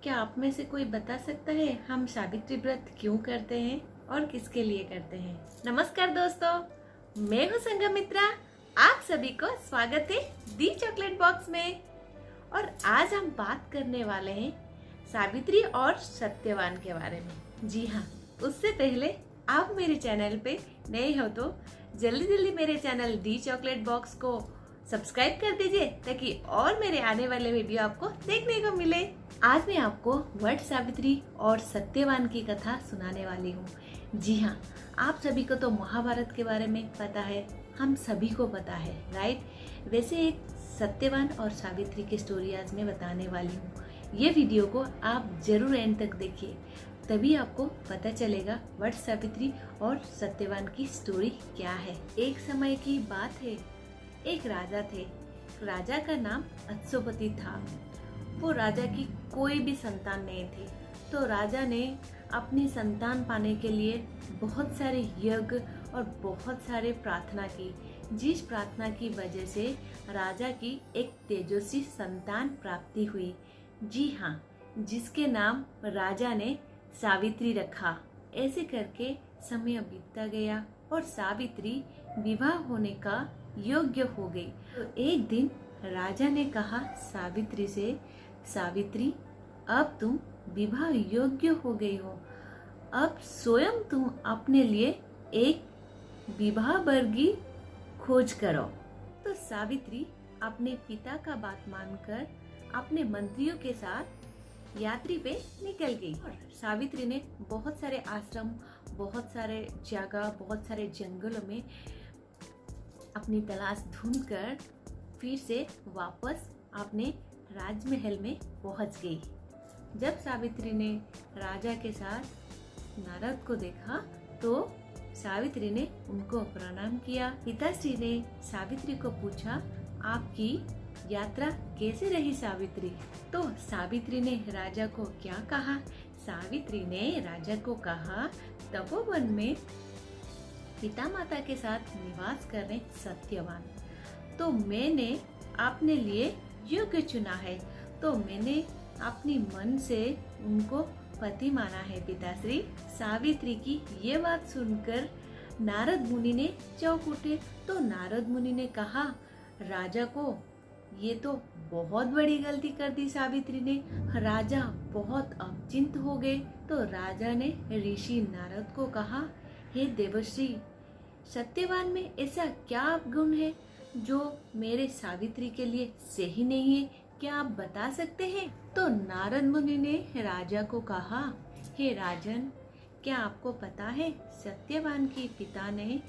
क्या आप में से कोई बता सकता है हम सावित्री व्रत क्यों करते हैं और किसके लिए करते हैं? नमस्कार दोस्तों, मैं हूँ संघमित्रा। आप सभी को स्वागत है दी चॉकलेट बॉक्स में। और आज हम बात करने वाले हैं सावित्री और सत्यवान के बारे में। जी हाँ, उससे पहले आप मेरे चैनल पे नए हो तो जल्दी जल्दी मेरे चैनल दी चॉकलेट बॉक्स को सब्सक्राइब कर दीजिए ताकि और मेरे आने वाले वीडियो आपको देखने को मिले। आज मैं आपको वट सावित्री और सत्यवान की कथा सुनाने वाली हूँ। जी हाँ, आप सभी को तो महाभारत के बारे में पता है, हम सभी को पता है, राइट? वैसे एक सत्यवान और सावित्री की स्टोरी आज मैं बताने वाली हूँ। ये वीडियो को आप जरूर एंड तक देखिए, तभी आपको पता चलेगा वट सावित्री और सत्यवान की स्टोरी क्या है। एक समय की बात है, एक राजा थे। राजा का नाम अश्वपति था। वो राजा की कोई भी संतान नहीं थी, तो राजा ने अपनी संतान पाने के लिए बहुत सारे यज्ञ और बहुत सारे प्रार्थना की, जिस प्रार्थना की वजह से राजा की एक तेजस्वी संतान प्राप्ति हुई। जी हाँ, जिसके नाम राजा ने सावित्री रखा। ऐसे करके समय बीतता गया और सावित्री विवाह होने का योग्य हो गई। तो एक दिन राजा ने कहा सावित्री से, सावित्री, अब तुम विवाह योग्य हो गई हो, अब स्वयं तुम अपने लिए एक विवाह वर्गी खोज करो। तो सावित्री अपने पिता का बात मानकर अपने मंत्रियों के साथ यात्री पे निकल गई। और सावित्री ने बहुत सारे आश्रम, बहुत सारे जगह, बहुत सारे जंगलों में अपनी तलाश ढूंढकर फिर से वापस अपने राजमहल में पहुंच गई। जब सावित्री ने राजा के साथ नारद को देखा तो सावित्री ने उनको प्रणाम किया। पिताश्री ने सावित्री को पूछा, आपकी यात्रा कैसे रही सावित्री? तो सावित्री ने राजा को क्या कहा? सावित्री ने राजा को कहा, तपोवन में पिता माता के साथ निवास कर रहे सत्यवान, तो मैंने अपने लिए योग्य चुना है, तो मैंने अपनी मन से उनको पति माना है पिताश्री। सावित्री की ये बात सुनकर नारद मुनि ने चौंक उठे। तो नारद मुनि ने कहा राजा को, ये तो बहुत बड़ी गलती कर दी सावित्री ने। राजा बहुत अचिंत हो गए। तो राजा ने ऋषि नारद को कहा, हे देवर्षि, सत्यवान में ऐसा क्या अवगुण है जो मेरे सावित्री के लिए सही नहीं है? क्या आप बता सकते हैं? तो नारद मुनि ने राजा को कहा, हे राजन, क्या आपको पता है सत्यवान के पिता ने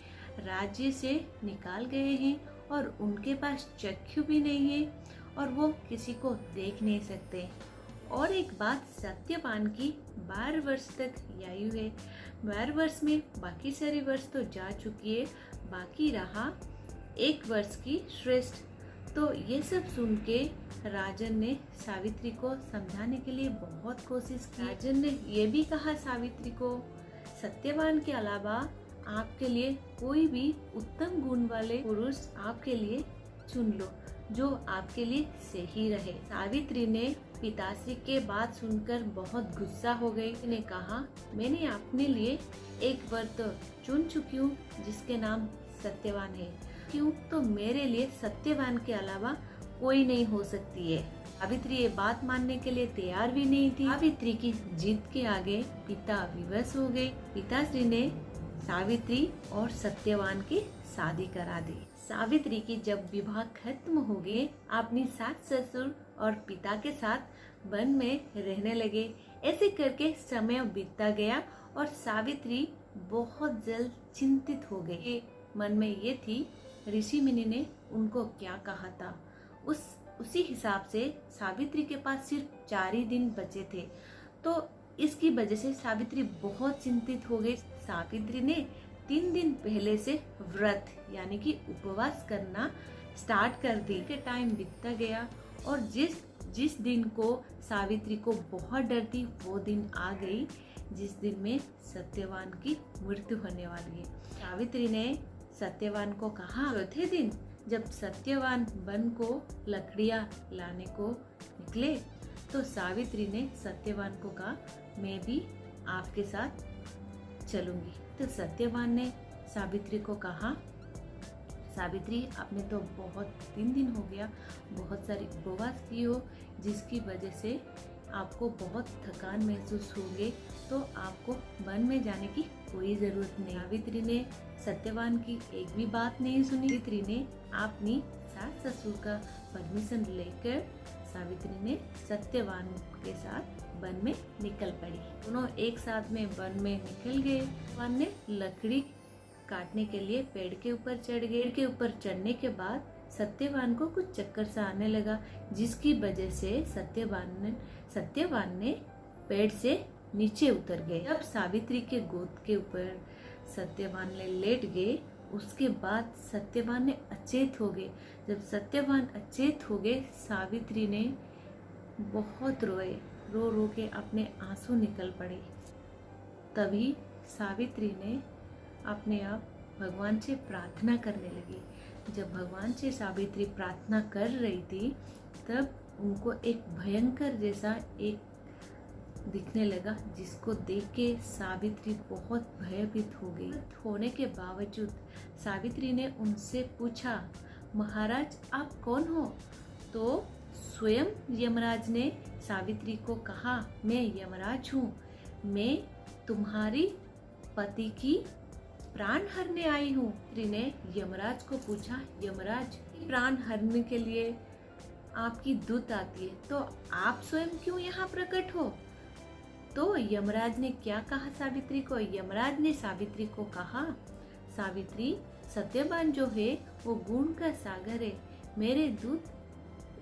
राज्य से निकाल गए हैं और उनके पास चक्षु भी नहीं है और वो किसी को देख नहीं सकते। और एक बात, सत्यवान की 12 वर्ष तक आयु है। 12 वर्ष में बाकी सारे वर्ष तो जा चुकी है, बाकी रहा 1 वर्ष की श्रेष्ठ। तो ये सब सुन के राजन ने सावित्री को समझाने के लिए बहुत कोशिश की। राजन ने ये भी कहा सावित्री को, सत्यवान के अलावा आपके लिए कोई भी उत्तम गुण वाले पुरुष आपके लिए चुन लो जो आपके लिए सही रहे। सावित्री ने पिताश्री के बात सुनकर बहुत गुस्सा हो गई। ने कहा, मैंने अपने लिए एक वर तो चुन चुकी हूँ जिसके नाम सत्यवान है, क्यों? तो मेरे लिए सत्यवान के अलावा कोई नहीं हो सकती है। सावित्री ये बात मानने के लिए तैयार भी नहीं थी। सावित्री की जिद के आगे पिता विवश हो गए। पिताश्री ने सावित्री और सत्यवान की शादी करा दी। सावित्री की जब विवाह खत्म हो गए, अपनी सास ससुर और पिता के साथ वन में रहने लगे। ऐसे करके समय बीतता गया और सावित्री बहुत जल्द चिंतित हो गई। मन में ये थी ऋषि मुनि ने उनको क्या कहा था, उसी हिसाब से सावित्री के पास सिर्फ 4 ही दिन बचे थे। तो इसकी वजह से सावित्री बहुत चिंतित हो गई। सावित्री ने 3 दिन पहले से व्रत यानी कि उपवास करना स्टार्ट कर दी। के टाइम बीतता गया और जिस दिन को सावित्री को बहुत डर थी वो दिन आ गई, जिस दिन में सत्यवान की मृत्यु होने वाली है। सावित्री ने सत्यवान को कहा, चौथे दिन जब सत्यवान वन को लकड़ियां लाने को निकले तो सावित्री ने सत्यवान को कहा, मैं भी आपके साथ चलूंगी। तो सत्यवान ने सावित्री को कहा, सावित्री आपने तो बहुत 3 दिन हो गया बहुत सारी उपवास की हो, जिसकी वजह से आपको बहुत थकान महसूस होगी, तो आपको वन में जाने की कोई जरूरत नहीं। सावित्री ने सत्यवान की एक भी बात नहीं सुनी। सावित्री ने अपनी सास ससुर का परमिशन लेकर सावित्री ने सत्यवान के साथ वन में निकल पड़ी। दोनों एक साथ में वन में निकल गए। सत्यवान ने लकड़ी काटने के लिए पेड़ के ऊपर चढ़ गए। पेड़ के ऊपर चढ़ने के बाद सत्यवान को कुछ चक्कर सा आने लगा, जिसकी वजह से सत्यवान ने पेड़ से नीचे उतर गए। जब सावित्री के गोद के ऊपर सत्यवान ने लेट गए, उसके बाद सत्यवान ने अचेत हो गए। जब सत्यवान अचेत हो गए, सावित्री ने बहुत रोए, रो रो के अपने आंसू निकल पड़े। तभी सावित्री ने अपने आप भगवान से प्रार्थना करने लगी। जब भगवान से सावित्री प्रार्थना कर रही थी, तब उनको एक भयंकर जैसा एक दिखने लगा, जिसको देख के सावित्री बहुत भयभीत हो गई। होने के बावजूद सावित्री ने उनसे पूछा, महाराज आप कौन हो? तो स्वयं यमराज ने सावित्री को कहा, मैं यमराज हूँ, मैं तुम्हारी पति की प्राण हरने आई हूँ। सावित्री ने यमराज को पूछा, यमराज प्राण हरने के लिए आपकी दूत आती है, तो आप स्वयं क्यों यहाँ प्रकट हो? तो यमराज ने क्या कहा सावित्री को? यमराज ने सावित्री को कहा, सावित्री सत्यवान जो है वो गुण का सागर है, मेरे दूत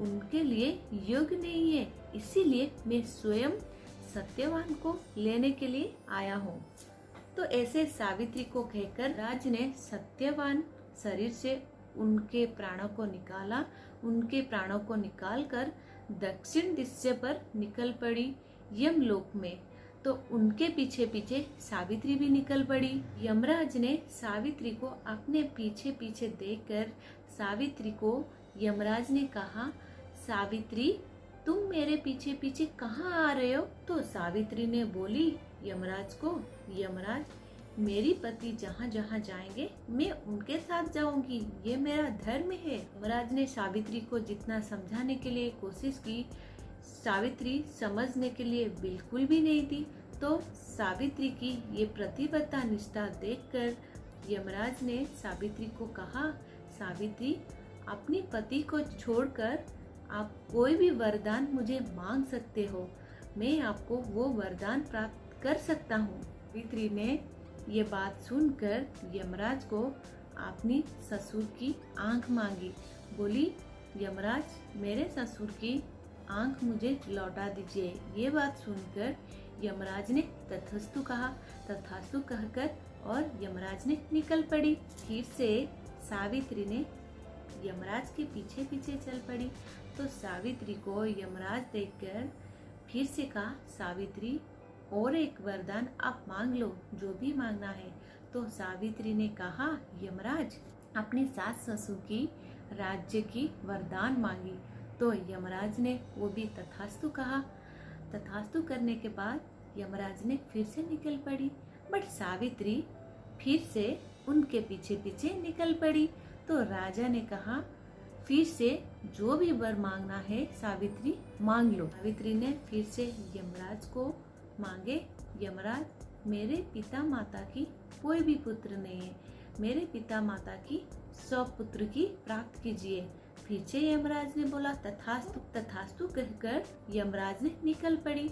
उनके लिए योग्य नहीं है, इसीलिए मैं स्वयं सत्यवान को लेने के लिए आया हूँ। तो ऐसे सावित्री को कहकर राज ने सत्यवान शरीर से उनके प्राणों को निकाला। उनके प्राणों को निकालकर दक्षिण दिशा पर निकल पड़ी यमलोक में। तो उनके पीछे पीछे सावित्री भी निकल पड़ी। यमराज ने सावित्री को अपने पीछे पीछे देखकर सावित्री को यमराज ने कहा, सावित्री तुम मेरे पीछे पीछे कहाँ आ रहे हो? तो सावित्री ने बोली यमराज को, यमराज मेरी पति जहाँ जहाँ जाएंगे मैं उनके साथ जाऊंगी, ये मेरा धर्म है। यमराज ने सावित्री को जितना समझाने के लिए कोशिश की, सावित्री समझने के लिए बिल्कुल भी नहीं थी। तो सावित्री की ये प्रतिबद्धता निष्ठा देखकर यमराज ने सावित्री को कहा, सावित्री अपनी पति को छोड़कर आप कोई भी वरदान मुझे मांग सकते हो, मैं आपको वो वरदान प्राप्त कर सकता हूँ। सावित्री ने ये बात सुनकर यमराज को अपनी ससुर की आंख मांगी। बोली, यमराज मेरे ससुर की आंख मुझे लौटा दीजिए। ये बात सुनकर यमराज ने तथास्तु कहा। तथास्तु कहकर और यमराज ने निकल पड़ी। फिर से सावित्री ने यमराज के पीछे पीछे चल पड़ी। तो सावित्री को यमराज देखकर फिर से कहा, सावित्री और एक वरदान आप मांग लो, जो भी मांगना है। तो सावित्री ने कहा, यमराज अपनी सास ससुर की राज्य की वरदान मांगी। तो यमराज ने वो भी तथास्तु कहा। तथास्तु करने के बाद यमराज ने फिर से निकल पड़ी, बट सावित्री फिर से उनके पीछे पीछे निकल पड़ी। तो राजा ने कहा, फिर से जो भी वर मांगना है सावित्री मांग लो। सावित्री ने फिर से यमराज को मांगे, यमराज मेरे पिता माता की कोई भी पुत्र नहीं है, मेरे पिता माता की 100 पुत्र की प्राप्त कीजिए। फिर से यमराज ने बोला, तथास्तु तथास्तु कहकर यमराज ने निकल पड़ी।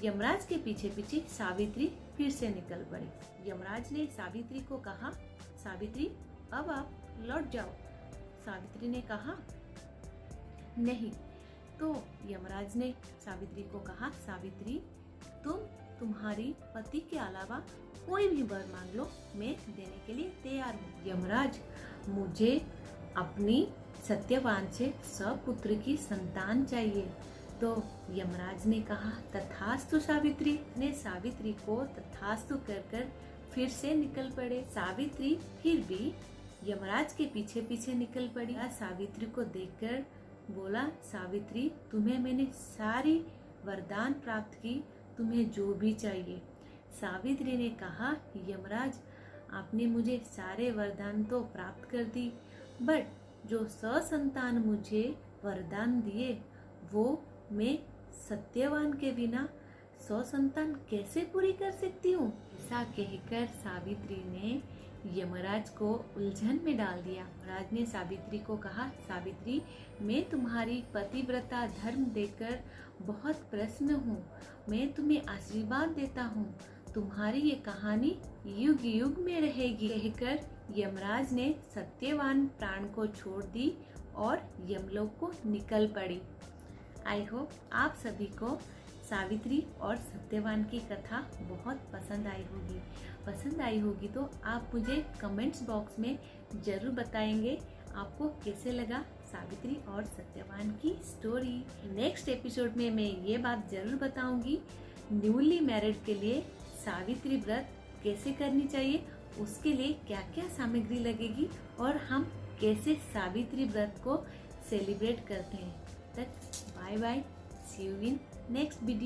यमराज के पीछे पीछे सावित्री फिर से निकल पड़ी। यमराज ने सावित्री को कहा, सावित्री अब आप लौट जाओ। सावित्री ने कहा, नहीं। तो यमराज ने सावित्री को कहा, सावित्री तुम्हारी पति के अलावा कोई भी वर मांग लो, मैं देने के लिए तैयार हूँ। यमराज मुझे अपनी सत्यवान से सपुत्र की संतान चाहिए। तो यमराज ने कहा, तथास्तु। सावित्री ने सावित्री को तथास्तु कर फिर से निकल पड़े। सावित्री फिर भी यमराज के पीछे पीछे निकल पड़ी। सावित्री को देखकर बोला, सावित्री तुम्हें मैंने सारी वरदान प्राप्त की, तुम्हें जो भी चाहिए। सावित्री ने कहा, यमराज, आपने मुझे सारे वरदान तो प्राप्त कर दी, बट जो ससंतान मुझे वरदान दिए वो मैं सत्यवान के बिना ससंतान कैसे पूरी कर सकती हूँ। ऐसा कहकर सावित्री ने यमराज को उलझन में डाल दिया। यमराज ने सावित्री को कहा, सावित्री, मैं तुम्हारी पतिव्रता धर्म देकर बहुत प्रसन्न हूँ। मैं तुम्हें आशीर्वाद देता हूँ, तुम्हारी ये कहानी युग युग में रहेगी। कहकर यमराज ने सत्यवान प्राण को छोड़ दी और यमलोक को निकल पड़ी। आई होप आप सभी को सावित्री और सत्यवान की कथा बहुत पसंद आई होगी। पसंद आई होगी तो आप मुझे कमेंट्स बॉक्स में ज़रूर बताएंगे आपको कैसे लगा सावित्री और सत्यवान की स्टोरी। नेक्स्ट एपिसोड में मैं ये बात ज़रूर बताऊंगी, न्यूली मैरिड के लिए सावित्री व्रत कैसे करनी चाहिए, उसके लिए क्या क्या सामग्री लगेगी और हम कैसे सावित्री व्रत को सेलिब्रेट करते हैं। तक bye bye, see you in next video.